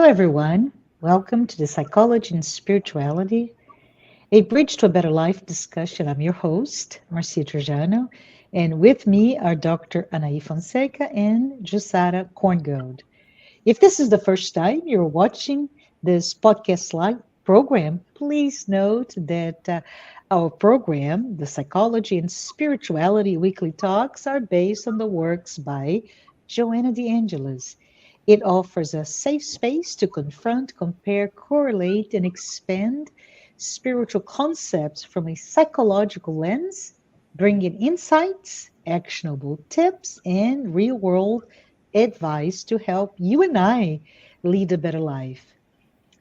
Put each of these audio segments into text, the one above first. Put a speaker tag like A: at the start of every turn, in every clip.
A: Hello, everyone. Welcome to the Psychology and Spirituality, a Bridge to a Better Life discussion. I'm your host, Marcia Trajano, and with me are Dr. Anahy Fonseca and Jussara Korngold. If this is the first time you're watching this podcast live program, please note that our program, the Psychology and Spirituality Weekly Talks, are based on the works by Joanna de Angelis. It offers a safe space to confront, compare, correlate, and expand spiritual concepts from a psychological lens, bringing insights, actionable tips, and real world advice to help you and I lead a better life.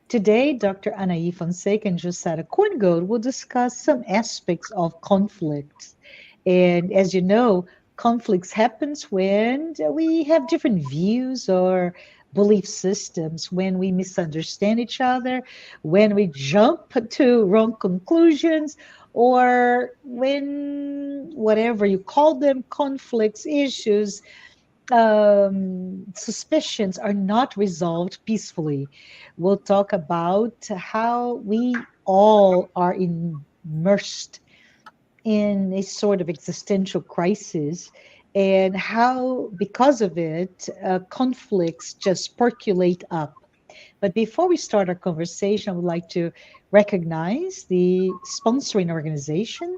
A: Today, Dr. Anahy Fonseca and Jussara Korngold will discuss some aspects of conflicts. And as you know, conflicts happens when we have different views or belief systems, when we misunderstand each other, when we jump to wrong conclusions, or when whatever you call them, conflicts, issues, suspicions are not resolved peacefully. We'll talk about how we all are immersed in a sort of existential crisis and how, because of it, conflicts just percolate up. But before we start our conversation, I would like to recognize the sponsoring organization,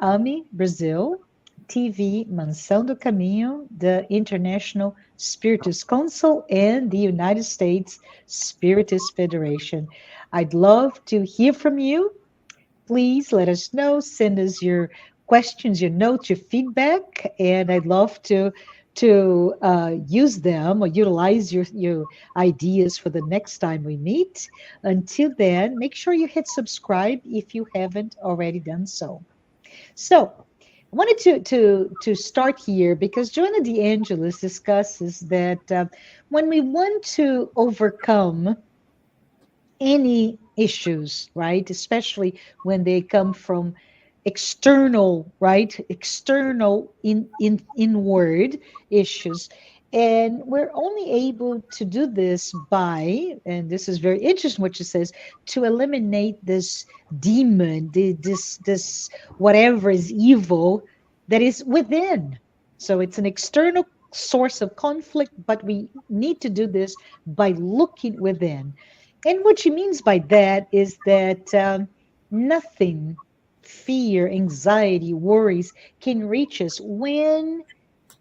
A: AMI Brazil, TV Mansão do Caminho, the International Spiritist Council, and the United States Spiritist Federation. I'd love to hear from you. Please let us know. Send us your questions, your notes, your feedback, and I'd love to use them or utilize your ideas for the next time we meet. Until then, make sure you hit subscribe if you haven't already done so. So, I wanted to start here because Joanna de Angelis discusses that when we want to overcome any issues, right, especially when they come from external, right, external inward issues, and we're only able to do this by, and this is very interesting what she says, to eliminate this demon, this whatever is evil that is within. So it's an external source of conflict, but we need to do this by looking within. And what she means by that is that nothing, fear, anxiety, worries can reach us when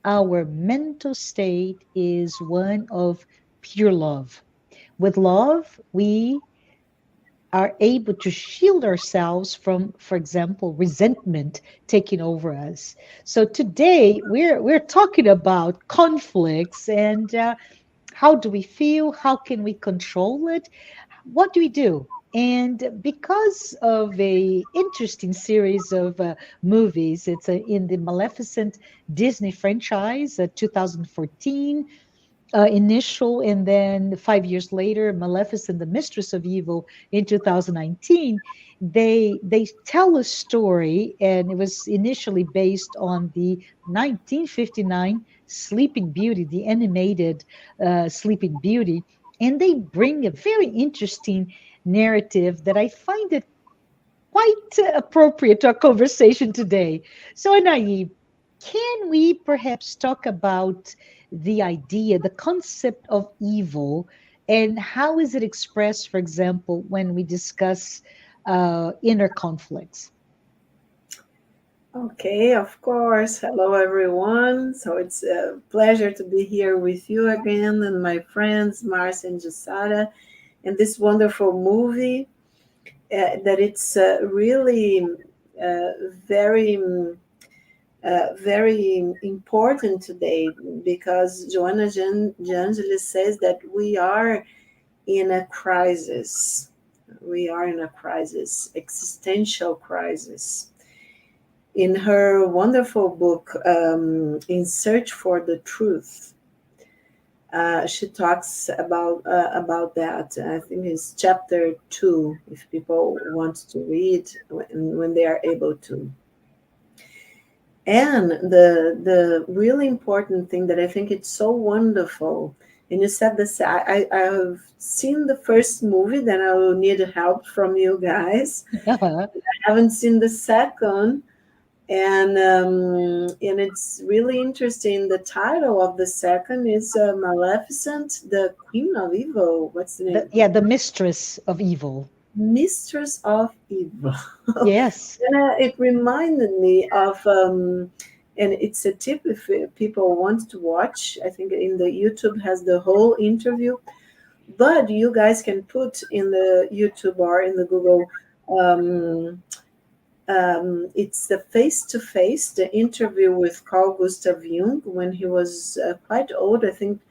A: our mental state is one of pure love. With love, we are able to shield ourselves from, for example, resentment taking over us. So today we're talking about conflicts and how do we feel? How can we control it? What do we do? And because of a interesting series of movies, it's in the Maleficent Disney franchise, 2014 initial, and then 5 years later, Maleficent, the Mistress of Evil in 2019. They tell a story, and it was initially based on the 1959 Sleeping Beauty, the animated Sleeping Beauty, and they bring a very interesting narrative that I find it quite appropriate to our conversation today. So, Anahy, can we perhaps talk about the idea, the concept of evil, and how is it expressed, for example, when we discuss inner conflicts?
B: Okay, of course. Hello, everyone. So it's a pleasure to be here with you again and my friends, Marcia and Jussara, and this wonderful movie that it's really uh, very, very important today because Joanna de Angelis says that we are in a crisis. We are in a crisis, existential crisis. In her wonderful book, In Search for the Truth, she talks about that. I think it's chapter 2, if people want to read when they are able to. And the really important thing that I think it's so wonderful And you said this. I have seen the first movie. Then I will need help from you guys. I haven't seen the second, and it's really interesting. The title of the second is Maleficent, the Queen of Evil. What's the name?
A: Yeah, the mistress of evil.
B: Mistress of Evil.
A: Yes.
B: And it reminded me of, and it's a tip if people want to watch. I think in the YouTube has the whole interview, but you guys can put in the YouTube or in the Google. Um, it's the face to face, the interview with Carl Gustav Jung when he was quite old, I think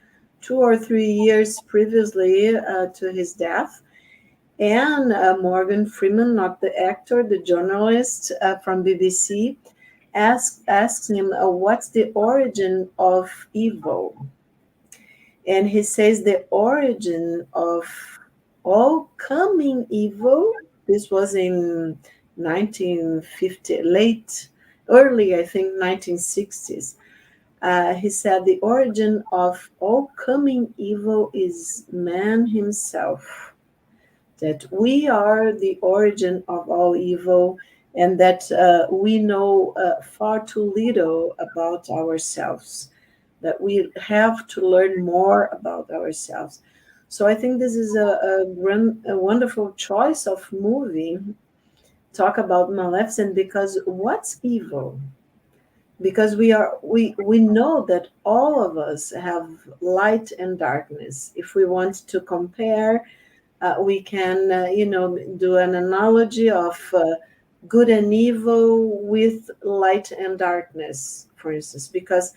B: 2 or 3 years previously to his death. And Morgan Freeman, not the actor, the journalist from BBC, asks him, what's the origin of evil? And he says the origin of all coming evil, this was in 1950, early, I think, 1960s. He said the origin of all coming evil is man himself, that we are the origin of all evil, and that we know far too little about ourselves, that we have to learn more about ourselves. So I think this is a wonderful choice of movie. Talk about Maleficent, because what's evil? Because we know that all of us have light and darkness. If we want to compare, we can, do an analogy of good and evil with light and darkness, for instance, because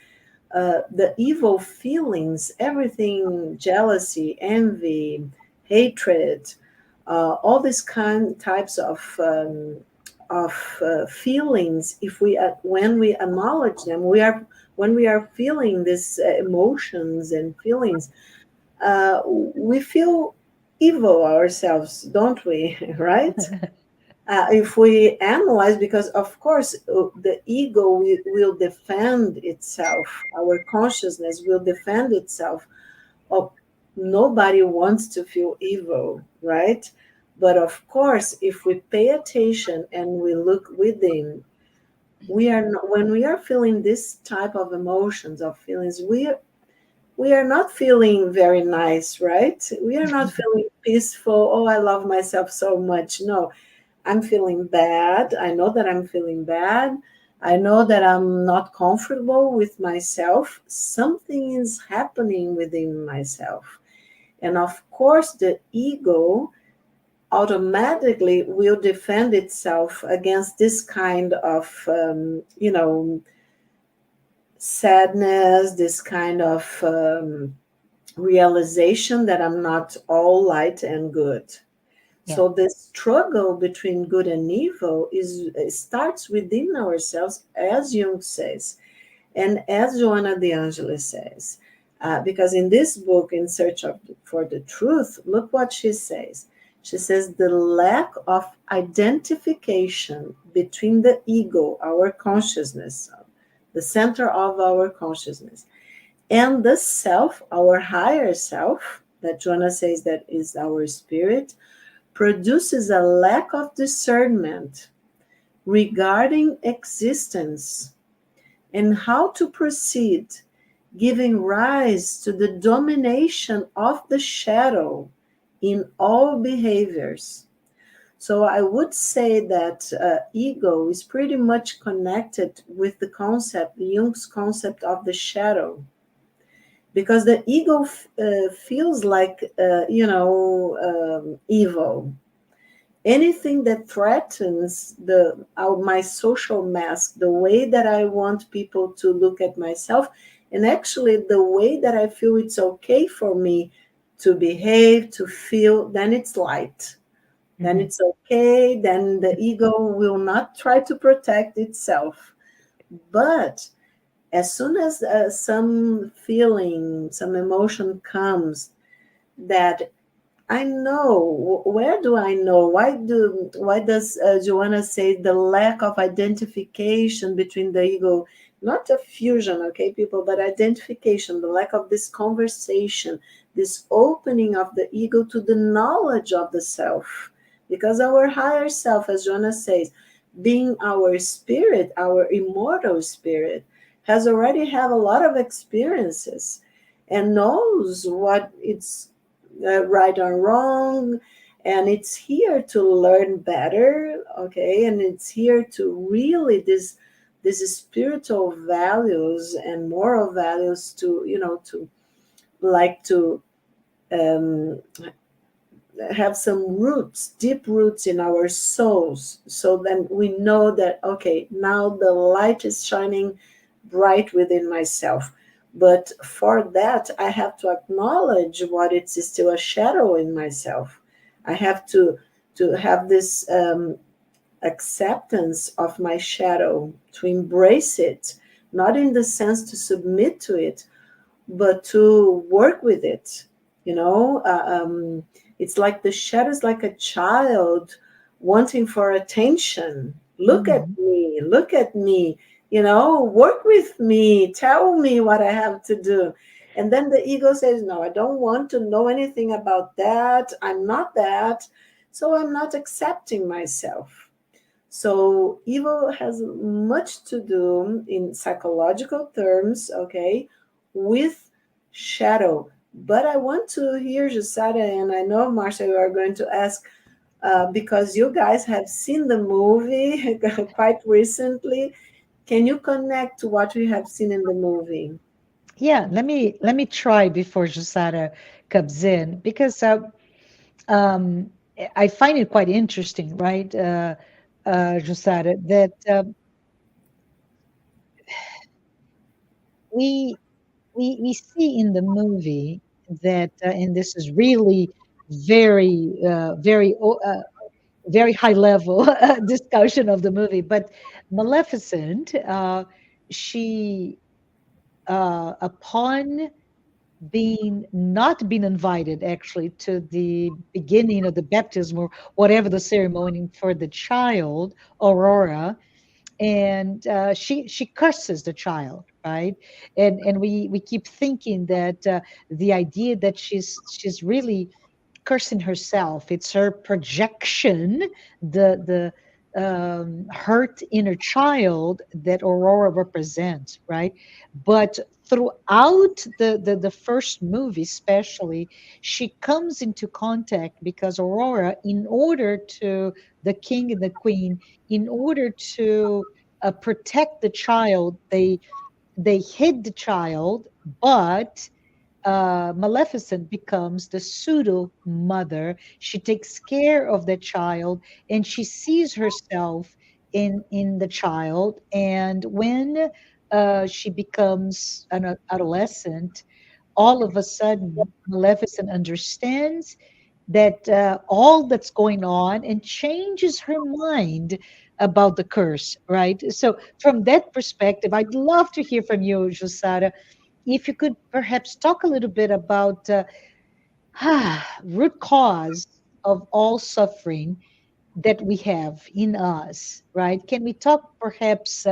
B: the evil feelings, everything, jealousy, envy, hatred, all these types of feelings, if we when we acknowledge them, when we are feeling these emotions and feelings, we feel evil ourselves, don't we? Right? If we analyze, because of course the ego will defend itself, our consciousness will defend itself. Oh, nobody wants to feel evil, right? But of course, if we pay attention and we look within, we are not, when we are feeling this type of emotions, of feelings, we are not feeling very nice, right? We are not feeling peaceful. Oh, I love myself so much. No, I'm feeling bad. I know that I'm feeling bad. I know that I'm not comfortable with myself. Something is happening within myself. And of course, the ego automatically will defend itself against this kind of, sadness, this kind of realization that I'm not all light and good.
A: Yeah.
B: So the struggle between good and evil starts within ourselves, as Jung says, and as Joanna de Angelis says. Because in this book, In Search for the Truth, look what she says. She says the lack of identification between the ego, our consciousness, the center of our consciousness, and the self, our higher self, that Joanna says that is our spirit, produces a lack of discernment regarding existence and how to proceed, giving rise to the domination of the shadow in all behaviors. So I would say that ego is pretty much connected with the concept, Jung's concept of the shadow, because the ego feels like, evil. Anything that threatens my social mask, the way that I want people to look at myself, and actually the way that I feel it's okay for me to behave, to feel, then it's light. Then it's okay. Then the ego will not try to protect itself. But as soon as some feeling, some emotion comes that I know, where do I know? Why does Joanna say the lack of identification between the ego not a fusion, okay, people, but identification, the lack of this conversation, this opening of the ego to the knowledge of the self. Because our higher self, as Joanna says, being our spirit, our immortal spirit, has already have a lot of experiences and knows what it's right or wrong, and it's here to learn better, okay, and it's here to really this spiritual values and moral values to, to like to um, have some roots, deep roots in our souls, so then we know that, okay, now the light is shining bright within myself. But for that, I have to acknowledge what it's still a shadow in myself. I have to have this acceptance of my shadow, to embrace it, not in the sense to submit to it, but to work with it. It's like the shadow is like a child wanting for attention.
A: Mhm.
B: Look at me, work with me, tell me what I have to do. And then the ego says, no, I don't want to know anything about that. I'm not that. So I'm not accepting myself. So evil has much to do in psychological terms, okay, with shadow. But I want to hear Jussara, and I know, Marcia, you are going to ask, because you guys have seen the movie quite recently. Can you connect to what we have seen in the movie?
A: Yeah, let me try before Jussara comes in, because um, I find it quite interesting, right, Jussara, that we we see in the movie that, and this is really very high level discussion of the movie, but Maleficent, she upon being not being invited actually to the beginning of the baptism or whatever the ceremony for the child Aurora, and she curses the child, right? And we keep thinking that the idea that she's really cursing herself, it's her projection, the hurt inner child that Aurora represents, right? But throughout the first movie especially, she comes into contact, because Aurora, in order to, the king and the queen, in order to protect the child, they hid the child, but Maleficent becomes the pseudo mother. She takes care of the child, and she sees herself in the child. And when she becomes an adolescent, all of a sudden, Maleficent understands that all that's going on, and changes her mind about the curse, right? So, from that perspective, I'd love to hear from you, Jussara, if you could perhaps talk a little bit about root cause of all suffering that we have in us, right? Can we talk perhaps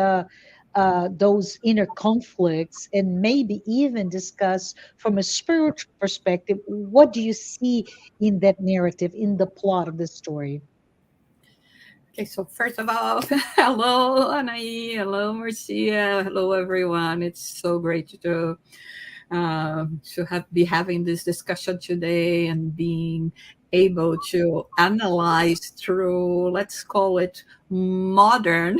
A: those inner conflicts, and maybe even discuss from a spiritual perspective, what do you see in that narrative, in the plot of the story?
C: Okay, so first of all, hello, Anahy. Hello, Marcia. Hello, everyone. It's so great to have be having this discussion today and being able to analyze through, let's call it, modern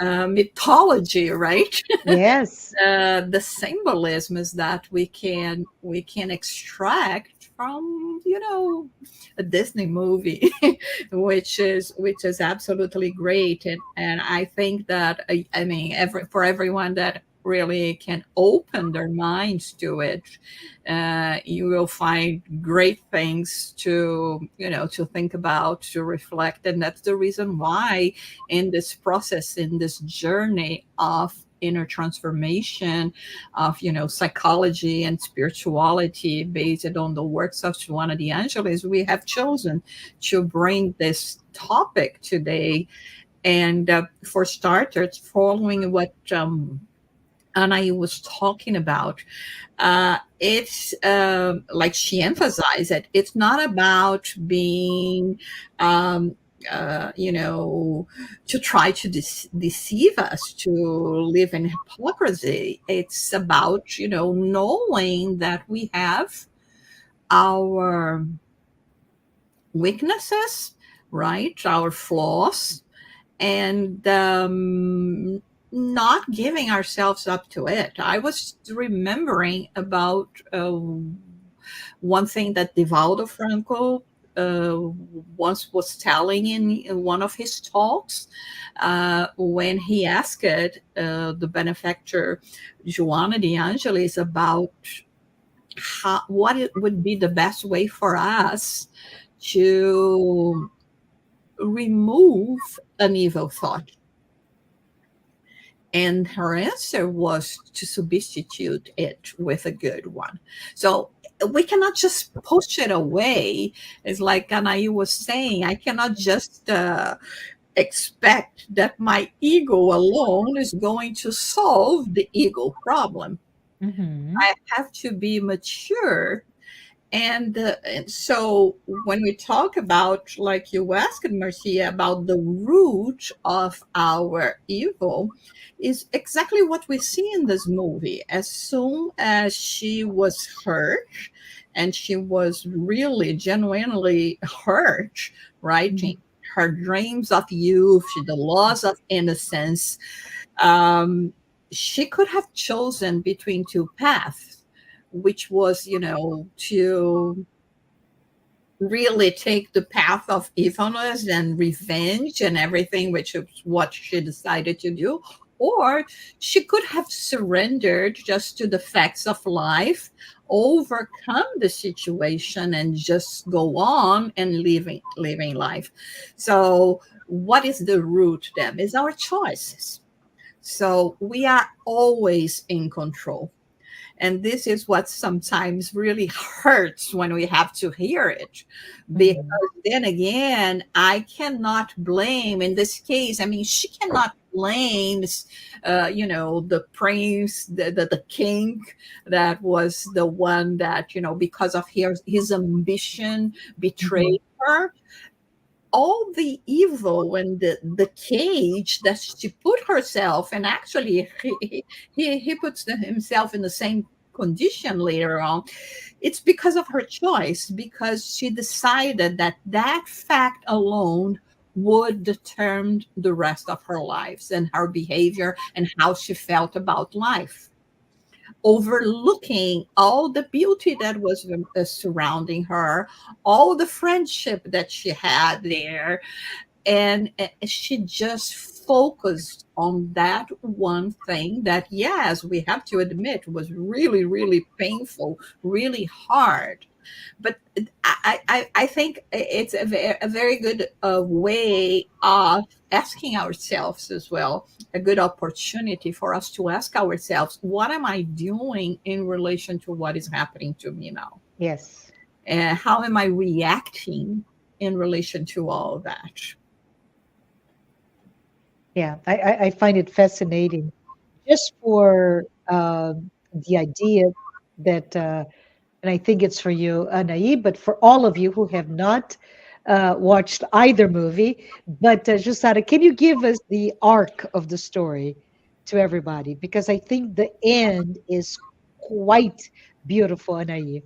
C: mythology, right?
A: Yes.
C: The symbolisms that we can extract from, a Disney movie, which is absolutely great. And I think that, I mean, for everyone that really can open their minds to it, you will find great things to think about, to reflect. And that's the reason why, in this process, in this journey of inner transformation, of psychology and spirituality based on the works of Joanna de Angelis, we have chosen to bring this topic today, And for starters, following what Anahy was talking about, it's like she emphasized that it's not about being, um, to try to deceive us, to live in hypocrisy. It's about, knowing that we have our weaknesses, right? Our flaws, and not giving ourselves up to it. I was remembering about one thing that Divaldo Franco once was telling in one of his talks, when he asked the benefactor Joanna de Angelis about what it would be the best way for us to remove an evil thought. And her answer was to substitute it with a good one. So we cannot just push it away. It's like Anahy was saying, I cannot just expect that my ego alone is going to solve the ego problem.
A: Mm-hmm.
C: I have to be mature. And so when we talk about, like you asked, Marcia, about the root of our evil, is exactly what we see in this movie. As soon as she was hurt, and she was really genuinely hurt, right?
A: Mm-hmm.
C: Her dreams of youth, the loss of innocence, um, she could have chosen between two paths, which was, to really take the path of evilness and revenge and everything, which is what she decided to do. Or she could have surrendered just to the facts of life, overcome the situation, and just go on and living life. So, what is the root then? Is our choices. So we are always in control. And this is what sometimes really hurts when we have to hear it. Because
A: Mm-hmm.
C: then again, I cannot blame, in this case, I mean, she cannot blame, the prince, the king, that was the one that, because of his ambition,
A: Mm-hmm.
C: betrayed her. All the evil and the cage that she put herself, and actually he puts himself in the same condition later on. It's because of her choice, because she decided that that fact alone would determine the rest of her lives and her behavior and how she felt about life, overlooking all the beauty that was surrounding her, all the friendship that she had there, and she just focused on that one thing that, yes, we have to admit, was really, really painful, really hard. But I think it's a very good way of asking ourselves as well, a good opportunity for us to ask ourselves, what am I doing in relation to what is happening to me now?
A: Yes.
C: And how am I reacting in relation to all of that?
A: Yeah, I find it fascinating just for the idea that, and I think it's for you, Anahy, but for all of you who have not watched either movie, but Jussara, can you give us the arc of the story to everybody? Because I think the end is quite beautiful, Anahy.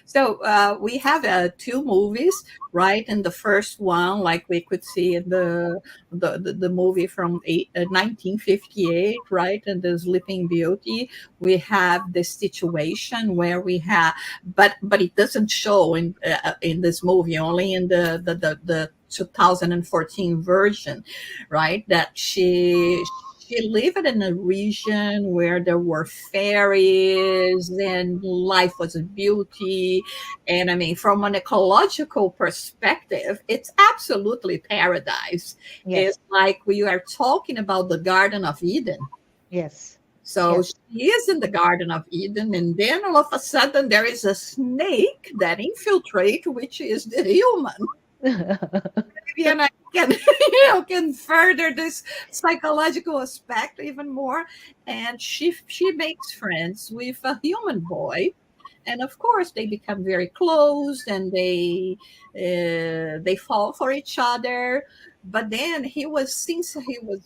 C: So we have two movies, right? And the first one, like we could see in the movie from 1958, right? And the Sleeping Beauty, we have this situation where we have, but it doesn't show in this movie, only in the 2014 version, right? That she lived in a region where there were fairies and life was a beauty. And I mean, from an ecological perspective, it's absolutely paradise.
A: Yes,
C: It's like we are talking about the Garden of Eden.
A: yes,
C: So
A: yes.
C: she is in the Garden of Eden, and then all of a sudden there is a snake that infiltrates, which is the human. Maybe and I can can further this psychological aspect even more. And she makes friends with a human boy, and of course they become very close, and they fall for each other. But then since he was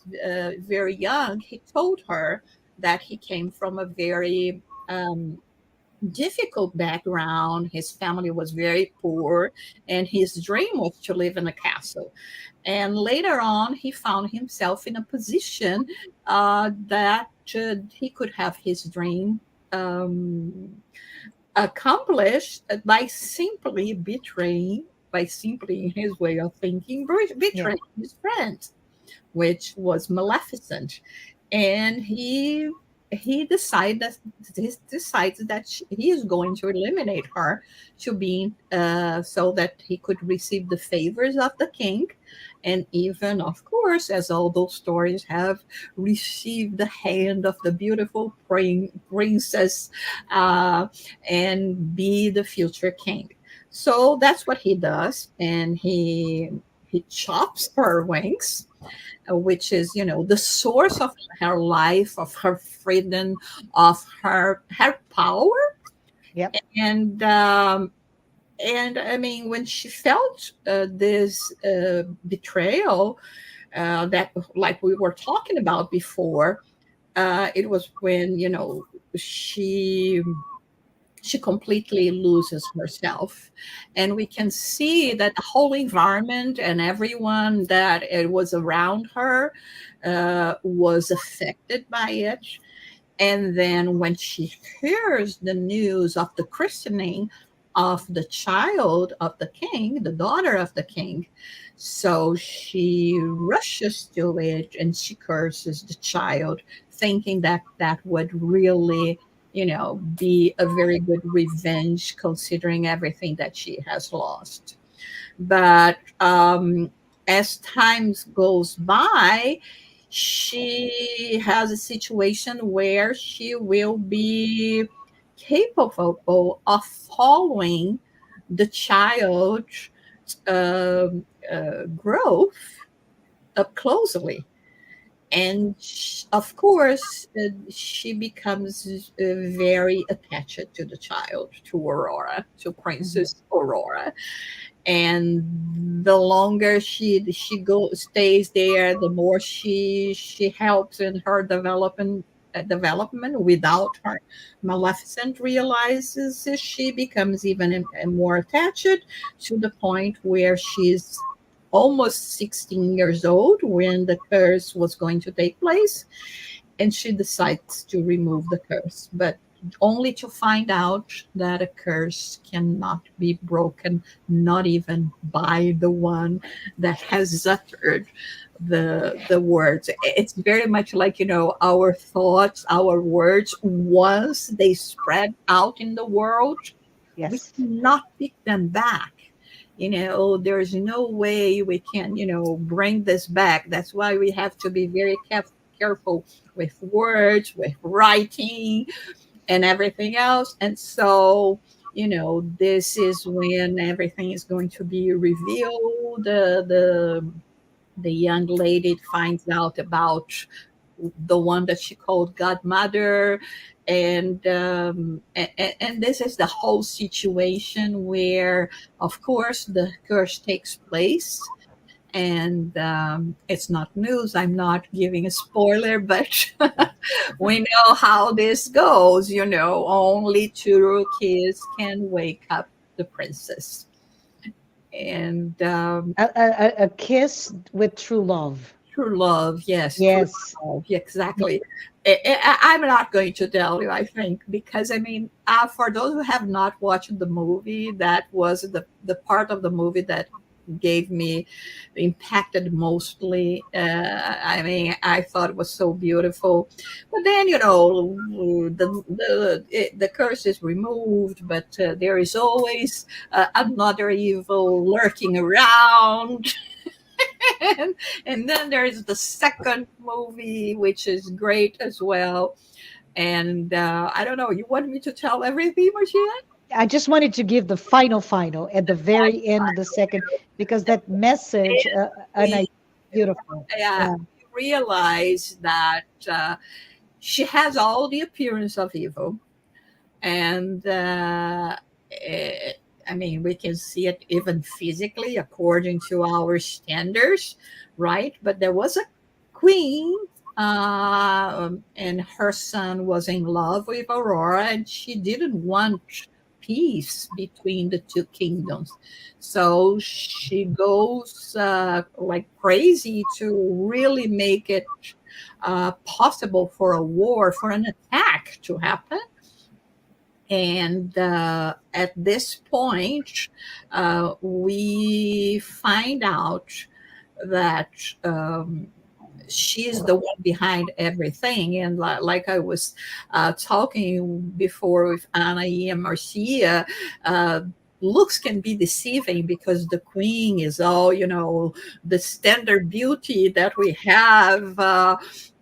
C: very young, he told her that he came from a very difficult background. His family was very poor, and his dream was to live in a castle. And later on, he found himself in a position that he could have his dream um, accomplished by simply in his way of thinking,
A: Yeah.
C: betraying his friends, which was Maleficent. And he decides that he is going to eliminate her to be so that he could receive the favors of the king, and even, of course, as all those stories have, received the hand of the beautiful princess, uh, and be the future king. So that's what he does, and he chops her wings, which is, the source of her life, of her freedom, of her power.
A: Yep.
C: And I mean, when she felt this betrayal, that, like we were talking about before, it was when, she she completely loses herself. And we can see that the whole environment and everyone that it was around her was affected by it. And then when she hears the news of the christening of the child of the king, the daughter of the king, so she rushes to it and she curses the child, thinking that that would really, be a very good revenge considering everything that she has lost. But as times goes by, she has a situation where she will be capable of following the child's growth up closely. And of course, she becomes very attached to the child, to Aurora, to
A: Mhm.
C: Princess Aurora. And the longer she stays there, the more she helps in her development without her. Maleficent realizes she becomes even more attached, to the point where she's almost 16 years old when the curse was going to take place, and she decides to remove the curse, but only to find out that a curse cannot be broken, not even by the one that has uttered the words. It's very much like, our thoughts, our words, once they spread out in the world, we
A: Yes.
C: cannot pick them back. There's no way we can, bring this back. That's why we have to be very careful with words, with writing, and everything else. And so, this is when everything is going to be revealed. The young lady finds out about the one that she called godmother, and this is the whole situation where, of course, the curse takes place. And it's not news, I'm not giving a spoiler, but we know how this goes. Only two kids can wake up the princess. And
A: A kiss with true love.
C: true love, yes, true
A: Yes.
C: love, yeah, exactly. I'm not going to tell you, I think, because I mean, for those who have not watched the movie, that was the part of the movie that gave me impacted mostly. I mean, I thought it was so beautiful, but then, the curse is removed, but there is always another evil lurking around. and, and then there's the second movie, which is great as well. And I don't know, you want me to tell everything, Marcia?
A: I just wanted to give the final at the very end of the second, because that message, and
C: We
A: I beautiful.
C: uh,
A: Yeah.
C: realize that she has all the appearance of evil, and eh, I mean, we can see it even physically according to our standards, right? But there was a queen, and her son was in love with Aurora, and she didn't want peace between the two kingdoms. So she goes like crazy to really make it possible for a war, for an attack to happen. And at this point, we find out that she's the one behind everything. And like I was talking before with Anahy and Marcia, uh, looks can be deceiving because the queen is all, the standard beauty that we have.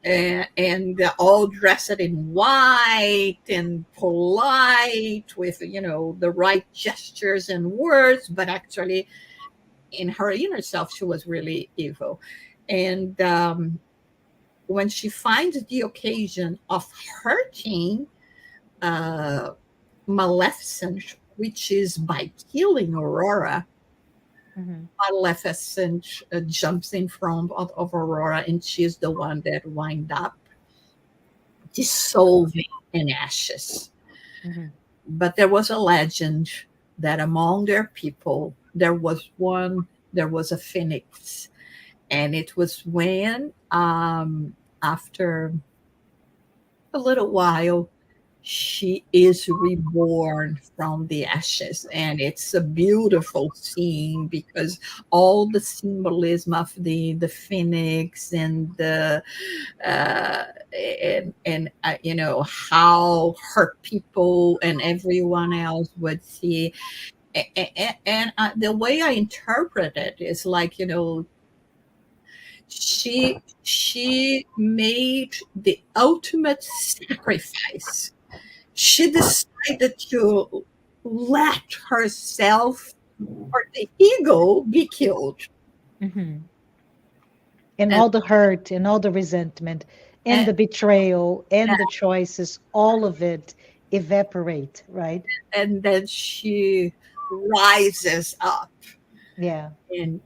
C: And they're all dressed in white and polite with, the right gestures and words, but actually in her inner self, she was really evil. And when she finds the occasion of hurting uh, Maleficent, which is by killing Aurora,
A: Mhm.
C: Maleficent jumps in front of Aurora, and she's the one that wind up dissolving in ashes.
A: Mhm.
C: But there was a legend that among their people, there was a phoenix. And it was when, after a little while, she is reborn from the ashes. And it's a beautiful scene because all the symbolism of the phoenix and the how her people and everyone else would see. And the way I interpret it is like, she made the ultimate sacrifice. She decided to let herself or the ego be killed.
A: Mhm. And
C: And
A: all the hurt and all the resentment and
C: and,
A: the betrayal and the choices, all of it evaporate, right?
C: and then she rises up
A: Yeah.
C: and,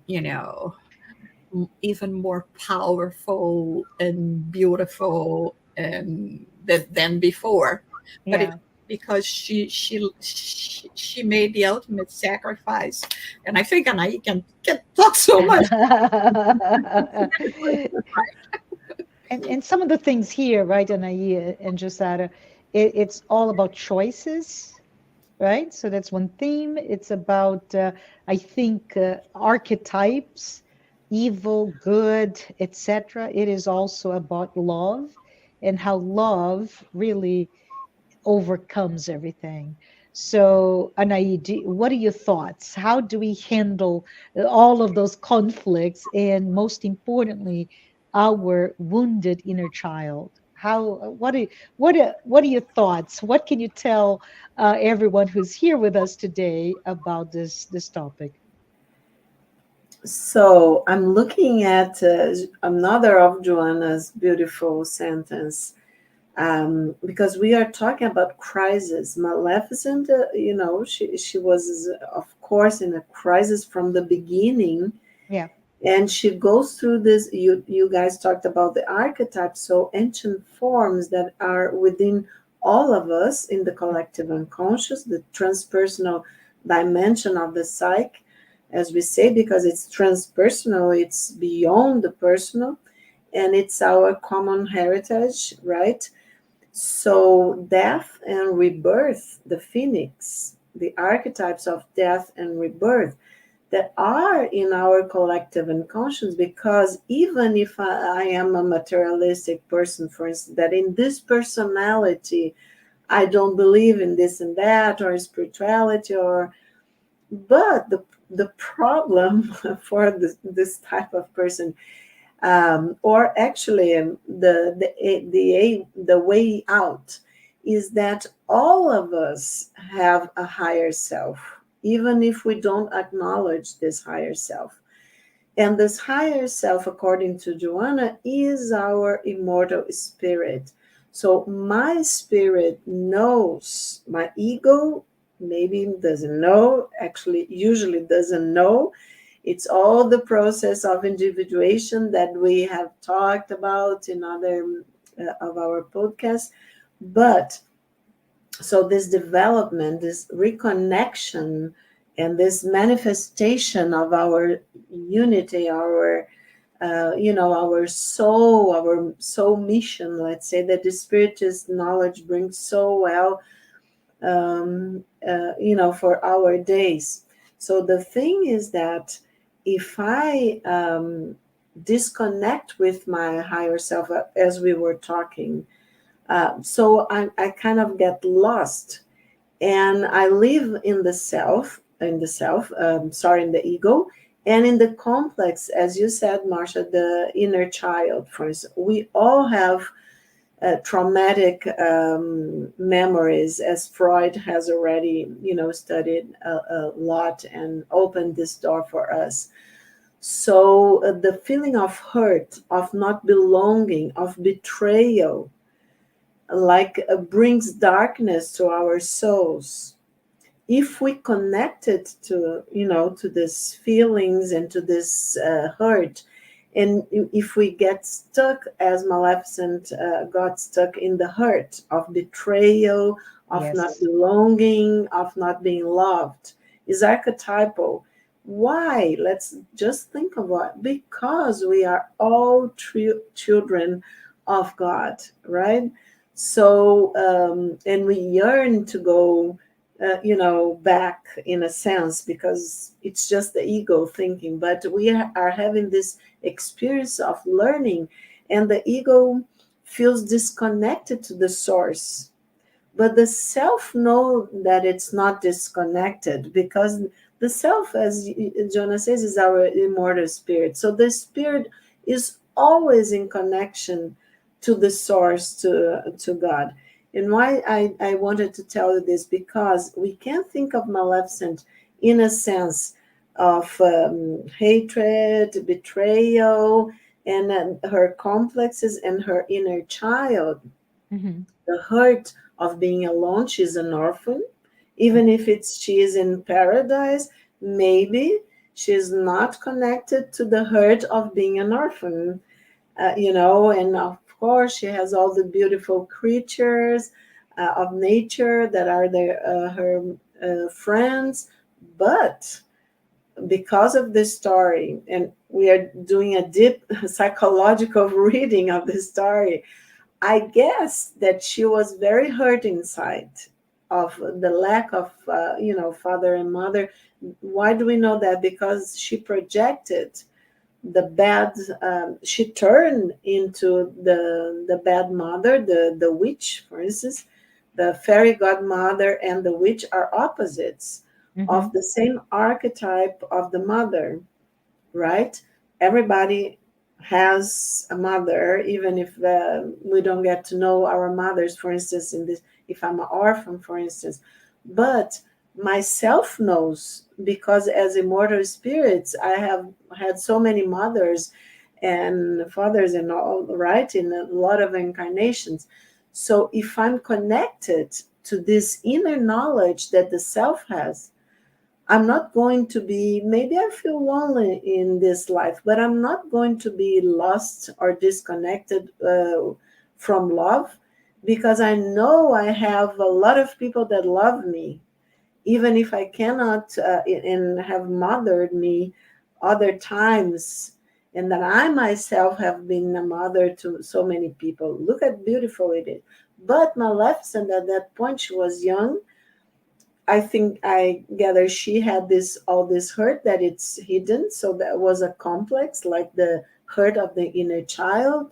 C: even more powerful and beautiful and than before. But it
A: Yeah.
C: because she made the ultimate sacrifice. And I think Anahy can talk so much.
A: And some of the things here, right, Anaí and Jussara, it's all about choices, right? So that's one theme. It's about, I think, archetypes, evil, good, etc. It is also about love and how love really overcomes everything. So, Anaí, what are your thoughts? How do we handle all of those conflicts, and most importantly, our wounded inner child? What are your thoughts? What can you tell everyone who's here with us today about this topic?
B: So I'm looking at another of Joanna's beautiful sentence, because we are talking about crisis. Maleficent, she was, of course, in a crisis from the beginning,
A: Yeah.
B: and she goes through this. You guys talked about the archetypes, so ancient forms that are within all of us in the collective unconscious, the transpersonal dimension of the psyche, as we say, because it's transpersonal, it's beyond the personal, and it's our common heritage, right? So, death and rebirth, the phoenix, the archetypes of death and rebirth that are in our collective unconscious. Because even if I am a materialistic person, for instance, that in this personality, I don't believe in this and that, or spirituality, but the problem for this type of person, or actually the way out is that all of us have a higher self, even if we don't acknowledge this higher self. And this higher self, according to Joanna, is our immortal spirit. So my spirit knows, my ego maybe doesn't know, actually, usually doesn't know. It's all the process of individuation that we have talked about in other of our podcasts. But so this development, this reconnection, and this manifestation of our unity, our soul mission, let's say, that the spiritist knowledge brings so well, for our days. So the thing is that if I disconnect with my higher self, as we were talking, so I kind of get lost, and I live in the self, in the ego, and in the complex, as you said, Marcia, the inner child. For instance, we all have traumatic memories, as Freud has already, studied a lot and opened this door for us. So the feeling of hurt, of not belonging, of betrayal, like brings darkness to our souls. If we connect it to these feelings and to this hurt, and if we get stuck, as Maleficent got stuck in the hurt of betrayal, of not
A: Yes.
B: belonging, of not being loved, is archetypal. Why? Let's just think of what. Because we are all children of God, right? So, and we yearn to go, back in a sense, because it's just the ego thinking. But we are having this experience of learning, and the ego feels disconnected to the source. But the self know that it's not disconnected, because the self, as Jonah says, is our immortal spirit. So the spirit is always in connection to the source, to God. And why I wanted to tell you this, because we can think of Maleficent in a sense of hatred, betrayal, and her complexes and her inner child,
A: Hmm.
B: the hurt of being alone. She's an orphan, even if she is in paradise. Maybe she's not connected to the hurt of being an orphan, and of course she has all the beautiful creatures of nature that are her friends. But because of this story, and we are doing a deep psychological reading of the story, I guess that she was very hurt inside of the lack of, father and mother. Why do we know that? Because she projected the bad. She turned into the bad mother, the witch, for instance. The fairy godmother and the witch are opposites of
A: Hmm.
B: the same archetype of the mother, right? Everybody has a mother, even if we don't get to know our mothers, for instance, in this, if I'm an orphan, for instance. But myself knows, because as immortal spirits, I have had so many mothers and fathers and all, right, in a lot of incarnations. So if I'm connected to this inner knowledge that the self has, I'm not going to be, maybe I feel lonely in this life, but I'm not going to be lost or disconnected from love, because I know I have a lot of people that love me, even if I cannot and have mothered me other times, and that I myself have been a mother to so many people. Look at beautiful it is. But Maleficent, at that point, she was young. I think I gather she had all this hurt that it's hidden. So that was a complex, like the hurt of the inner child.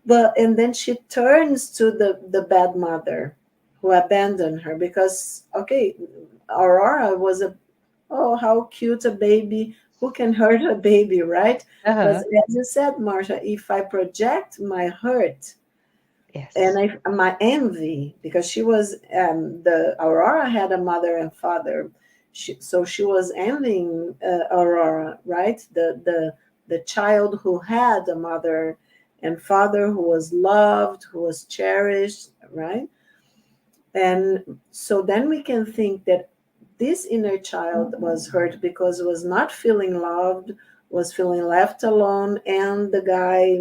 B: But and then she turns to the bad mother who abandoned her, because okay, Aurora was a, oh, how cute a baby. Who can hurt a baby, right? But
A: Uh-huh.
B: as you said, Marcia, if I project my hurt,
A: Yes.
B: And my envy, because she was the Aurora had a mother and father, so she was envying Aurora, right? The child who had a mother and father, who was loved, who was cherished, right? And so then we can think that this inner child was hurt because was not feeling loved, was feeling left alone, and the guy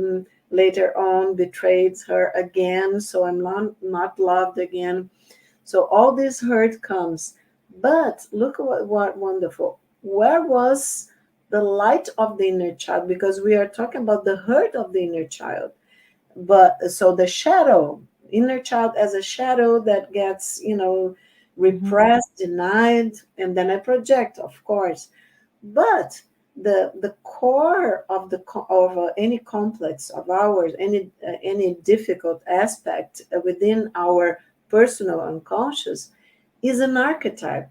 B: later on betrayed her again. So I'm not loved again. So all this hurt comes. But look at what wonderful. Where was the light of the inner child? Because we are talking about the hurt of the inner child. But so the shadow, inner child as a shadow that gets,
A: Hmm.
B: repressed, denied, and then I project, of course. But the core of any complex of ours, any difficult aspect within our personal unconscious, is an archetype.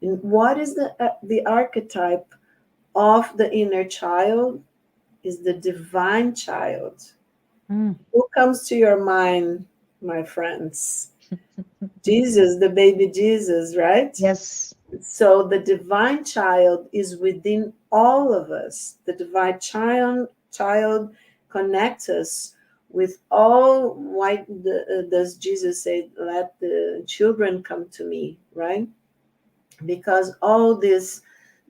B: And what is the archetype of the inner child? Is the divine child.
A: Mm.
B: Who comes to your mind, my friends? Jesus, the baby Jesus, right?
A: Yes.
B: So the divine child is within all of us. The divine child connects us with all. Why does Jesus say, "Let the children come to me"? Right? Because all this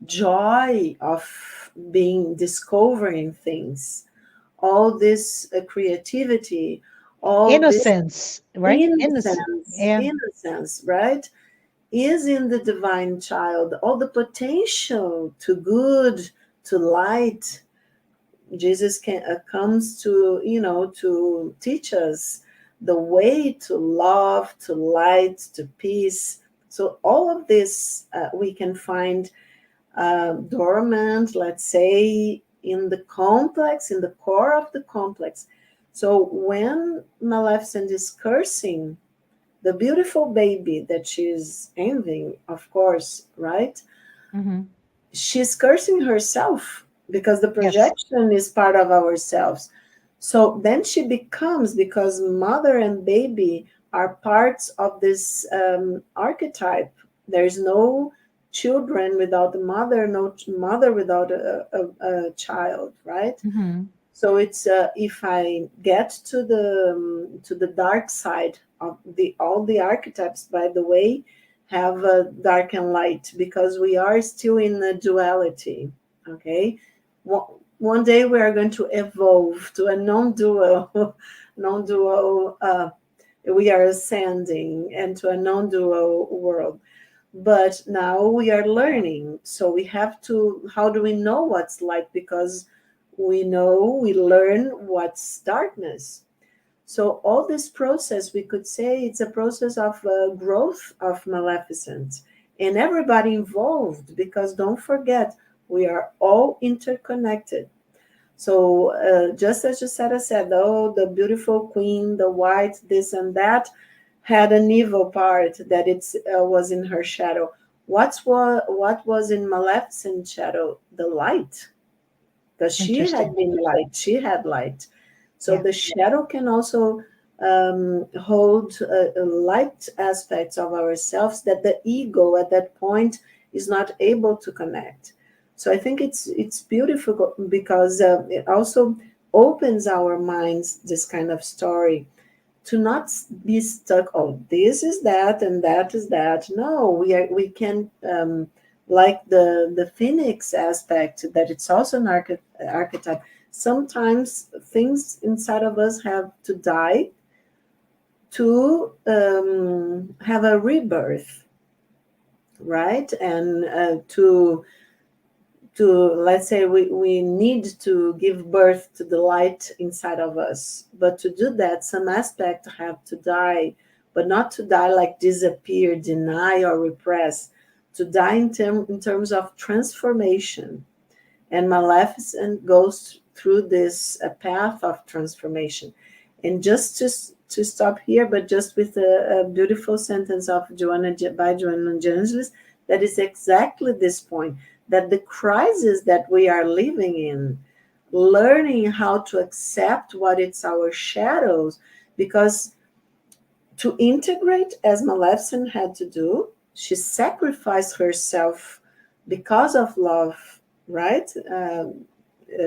B: joy of being discovering things, all this creativity, all this
A: Innocence, right? Innocent.
B: innocence,
A: Yeah.
B: innocence, right, is in the divine child. All the potential to good, to light. Jesus comes to, to teach us the way to love, to light, to peace. So all of this we can find dormant, let's say, in the complex, in the core of the complex. So when Maleficent is cursing the beautiful baby that she's envying, of course, right?
A: Hmm.
B: She's cursing herself because the
A: Yes.
B: projection is part of ourselves. So then she becomes, because mother and baby are parts of this archetype. There's no children without a mother, no mother without a child, right?
A: Hmm.
B: So it's if I get to the dark side of the all the archetypes, by the way, have dark and light, because we are still in the duality. Okay, one day we are going to evolve to a non-dual, non-dual. We are ascending into a non-dual world, but now we are learning, so we have to, how do we know what's light? Because we know, we learn what's darkness. So all this process, we could say it's a process of growth of Maleficent, and everybody involved, because don't forget, we are all interconnected. So just as Jussara said, oh, the beautiful queen, the white, this and that, had an evil part that was in her shadow. What was in Maleficent's shadow? The light, because she had
A: Interesting.
B: been light. She had light. So
A: Yeah.
B: the shadow can also hold light aspects of ourselves that the ego at that point is not able to connect. So I think it's beautiful, because it also opens our minds, this kind of story, to not be stuck, oh, this is that and that is that. No, we can like the phoenix aspect, that it's also an archetype. Sometimes things inside of us have to die to have a rebirth, right? And to let's say we need to give birth to the light inside of us, but to do that some aspect have to die, but not to die like disappear, deny, or repress, to die in terms of transformation. And Maleficent goes through this path of transformation. And just to stop here, but just with a beautiful sentence of Joanna de Angelis, that is exactly this point, that the crisis that we are living in, learning how to accept what it's our shadows, because to integrate, as Maleficent had to do, she sacrificed herself because of love, right?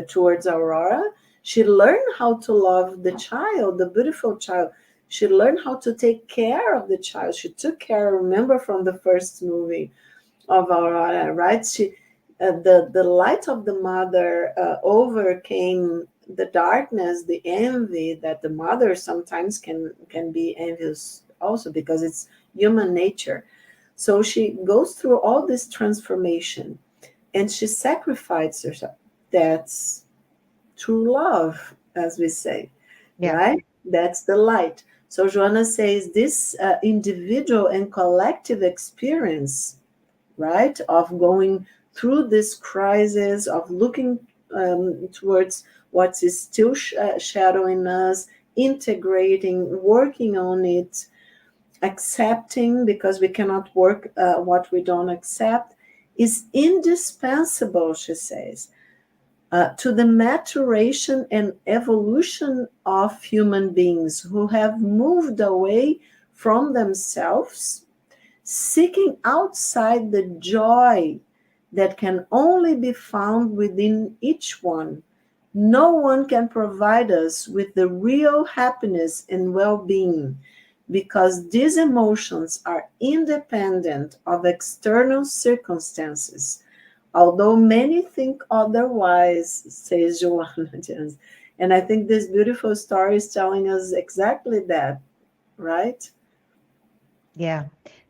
B: Towards Aurora. She learned how to love the child, the beautiful child. She learned how to take care of the child. She took care, remember from the first movie of Aurora, right? The light of the mother overcame the darkness, the envy that the mother sometimes can be envious also, because it's human nature. So she goes through all this transformation and she sacrificed herself. That's true love, as we say,
A: Yeah.
B: right? That's the light. So Joanna says this individual and collective experience, right, of going through this crisis, of looking towards what is still shadowing us, integrating, working on it, accepting, because we cannot work what we don't accept, is indispensable, she says, to the maturation and evolution of human beings who have moved away from themselves, seeking outside the joy that can only be found within each one. No one can provide us with the real happiness and well being, because these emotions are independent of external circumstances. Although many think otherwise, says Joanna de Angelis. And I think this beautiful story is telling us exactly that, right?
A: Yeah,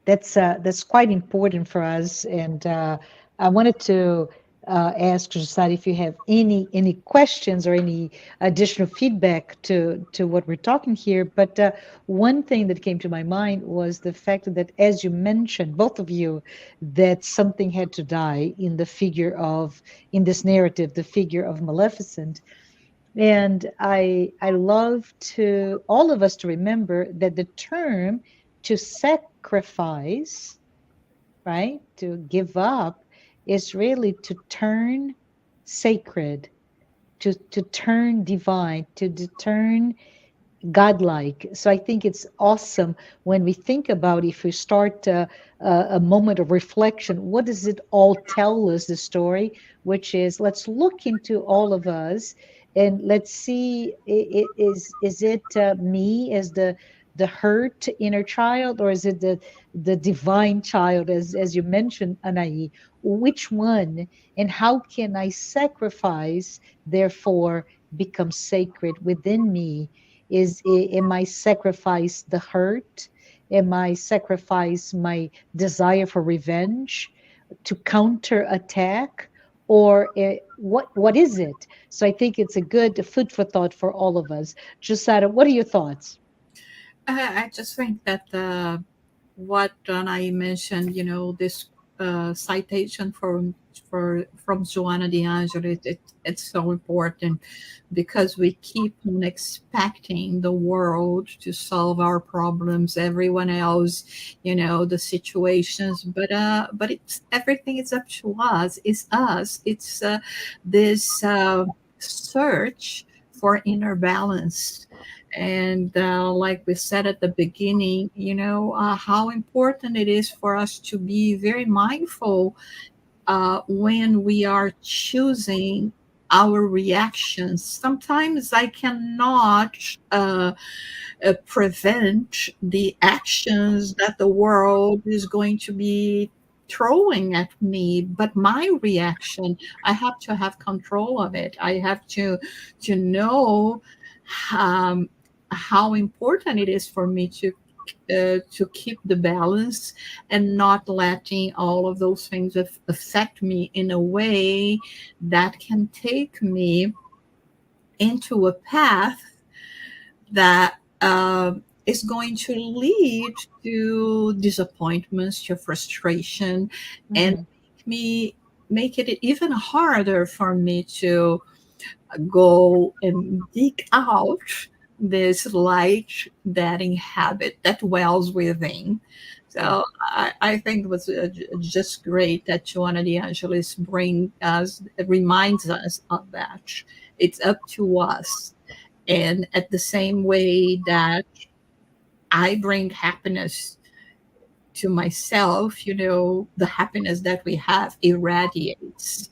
A: that's quite important for us. And I wanted to ask Jussara if you have any questions or any additional feedback to what we're talking here. But one thing that came to my mind was the fact that, as you mentioned, both of you, that something had to die in the figure of, in this narrative, the figure of Maleficent. And I love to all of us to remember that the term to sacrifice, right, to give up, is really to turn sacred, to turn divine, to turn godlike. So I think it's awesome when we think about, if we start a moment of reflection, what does it all tell us, the story, which is, let's look into all of us and let's see, is it me as the hurt inner child, or is it the divine child, as you mentioned, Anahy? Which one, and how can I sacrifice, therefore become sacred within me? Am I sacrifice the hurt? Am I sacrifice my desire for revenge to counter attack? Or what is it? So I think it's a good food for thought for all of us. Jussara, what are your thoughts?
C: I just think that what I mentioned, this citation from Joanna de Angelis, it's so important, because we keep on expecting the world to solve our problems, everyone else, the situations, but it's everything is up to us. It's us. It's this search for inner balance. And like we said at the beginning, how important it is for us to be very mindful when we are choosing our reactions. Sometimes I cannot prevent the actions that the world is going to be throwing at me, but my reaction, I have to have control of it. I have to know um, how important it is for me to keep the balance and not letting all of those things affect me in a way that can take me into a path that is going to lead to disappointments, to frustration, and
A: Mhm.
C: make it even harder for me to go and dig out this light that inhabit that dwells within.
A: Yeah.
C: So I think it was just great that Joanna de Angelis reminds us of that. It's up to us, And at the same way that I bring happiness to myself, the happiness that we have irradiates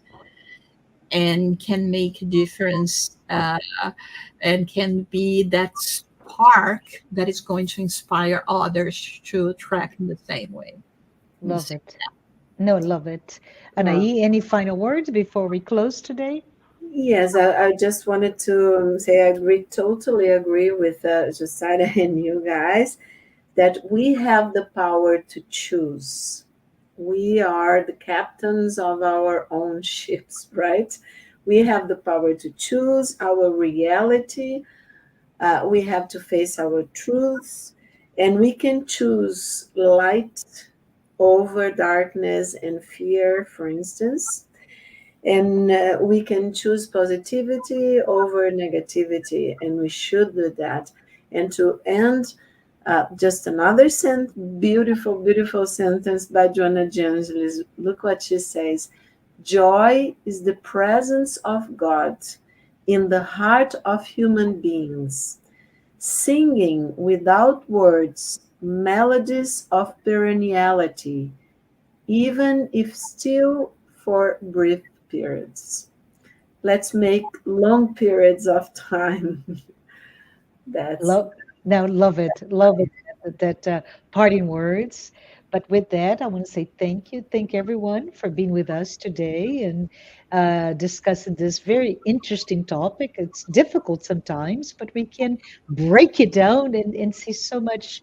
C: and can make a difference, and can be that spark that is going to inspire others to track in the same way. In the
A: Love
C: same-
A: it. No, love it.
B: Wow.
A: Anahy, any final words before we close today?
B: Yes, I just wanted to say I totally agree with Jussara and you guys that we have the power to choose. We are the captains of our own ships, right? We have the power to choose our reality. We have to face our truths, and we can choose light over darkness and fear, for instance. And we can choose positivity over negativity, and we should do that. And to end, just another beautiful, beautiful sentence by Joanna de Angelis. Look what she says: joy is the presence of God in the heart of human beings, singing without words melodies of perenniality, even if still for brief periods. Let's make long periods of time. That's
A: Love, now, love it. That parting words. But with that, I want to say thank you. Thank everyone for being with us today and discussing this very interesting topic. It's difficult sometimes, but we can break it down and see so much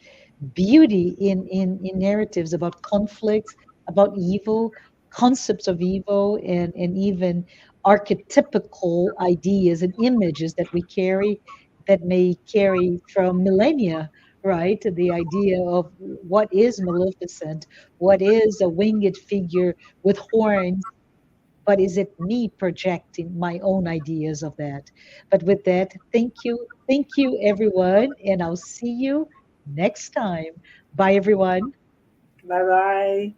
A: beauty in narratives about conflicts, about evil, concepts of evil, and even archetypical ideas and images that we carry that may carry from millennia, right? The idea of what is Maleficent, what is a winged figure with horns, but is it me projecting my own ideas of that? But with that, thank you, everyone, and I'll see you next time. Bye, everyone.
B: bye bye.